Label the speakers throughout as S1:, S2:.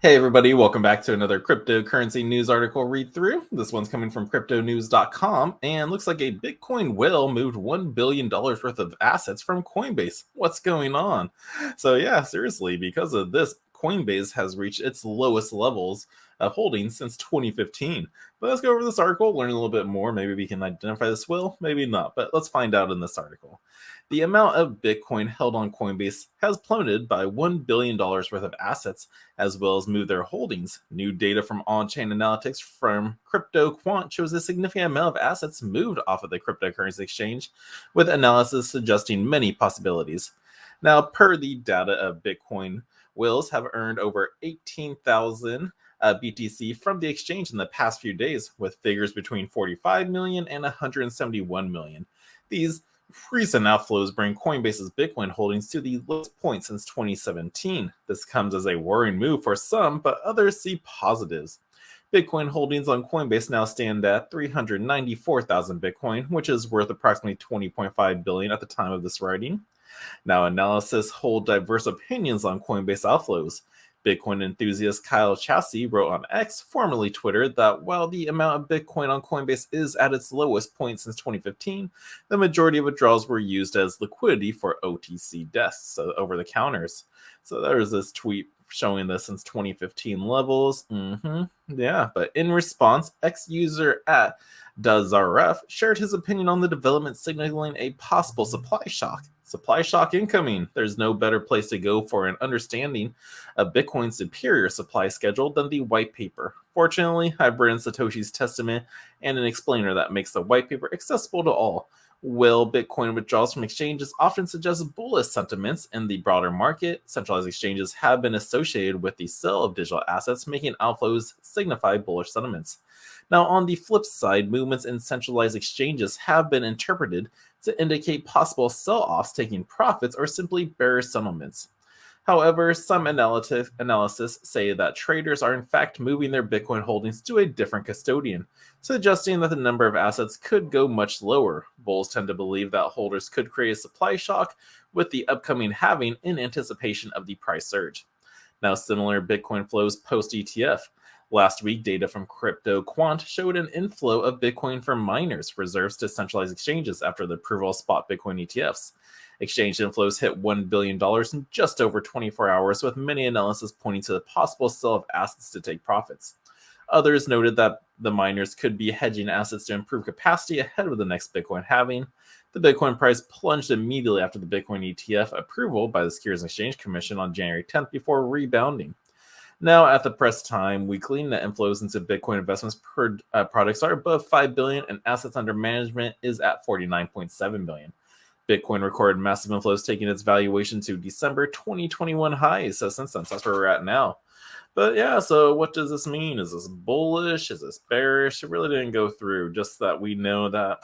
S1: Hey everybody, welcome back to another cryptocurrency news article read through. This one's coming from cryptonews.com and looks like a Bitcoin whale moved $1 billion worth of assets from Coinbase. What's going on? So yeah, seriously, because of this, Coinbase has reached its lowest levels of holdings since 2015. But let's go over this article, learn a little bit more. Maybe we can identify this whale, maybe not, but let's find out in this article. The amount of Bitcoin held on Coinbase has plummeted by $1 billion worth of assets as well as move their holdings. New data from on-chain analytics from CryptoQuant shows a significant amount of assets moved off of the cryptocurrency exchange, with analysis suggesting many possibilities. Now, per the data of Bitcoin, whales have earned over 18,000 BTC from the exchange in the past few days, with figures between 45 million and 171 million. These recent outflows bring Coinbase's Bitcoin holdings to the lowest point since 2017. This comes as a worrying move for some, but others see positives. Bitcoin holdings on Coinbase now stand at 394,000 Bitcoin, which is worth approximately 20.5 billion at the time of this writing. Now, analysts hold diverse opinions on Coinbase outflows. Bitcoin enthusiast Kyle Chassie wrote on X, formerly Twitter, that while the amount of Bitcoin on Coinbase is at its lowest point since 2015, the majority of withdrawals were used as liquidity for OTC desks, so over the counters. So there's this tweet showing this since 2015 levels. Yeah, but in response, X user at Dazaref shared his opinion on the development, signaling a possible supply shock. Supply shock incoming. There's no better place to go for an understanding of Bitcoin's superior supply schedule than the white paper. Fortunately, I've written Satoshi's testament and an explainer that makes the white paper accessible to all. Will Bitcoin withdrawals from exchanges often suggest bullish sentiments in the broader market? Centralized exchanges have been associated with the sale of digital assets, making outflows signify bullish sentiments. Now, on the flip side, movements in centralized exchanges have been interpreted to indicate possible sell-offs taking profits or simply bearish sentiments. However, some analysis say that traders are in fact moving their Bitcoin holdings to a different custodian, suggesting that the number of assets could go much lower. Bulls tend to believe that holders could create a supply shock with the upcoming halving in anticipation of the price surge. Now, similar Bitcoin flows post ETF. Last week, data from CryptoQuant showed an inflow of Bitcoin from miners, reserves to centralized exchanges after the approval of spot Bitcoin ETFs. Exchange inflows hit $1 billion in just over 24 hours, with many analysis pointing to the possible sale of assets to take profits. Others noted that the miners could be hedging assets to improve capacity ahead of the next Bitcoin halving. The Bitcoin price plunged immediately after the Bitcoin ETF approval by the Securities and Exchange Commission on January 10th before rebounding. Now, at the press time weekly, net inflows into Bitcoin investments per products are above 5 billion, and assets under management is at 49.7 billion. Bitcoin recorded massive inflows, taking its valuation to December 2021 highs. So since then, that's where we're at now. But yeah, so what does this mean? Is this bullish? Is this bearish? It really didn't go through. Just that we know that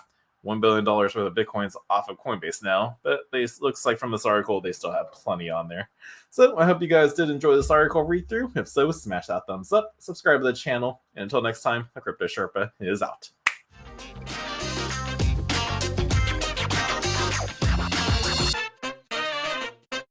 S1: $1 billion worth of Bitcoin's off of Coinbase now, but looks like from this article, they still have plenty on there. So I hope you guys did enjoy this article read through. If so, smash that thumbs up, subscribe to the channel, and until next time, the Crypto Sherpa is out.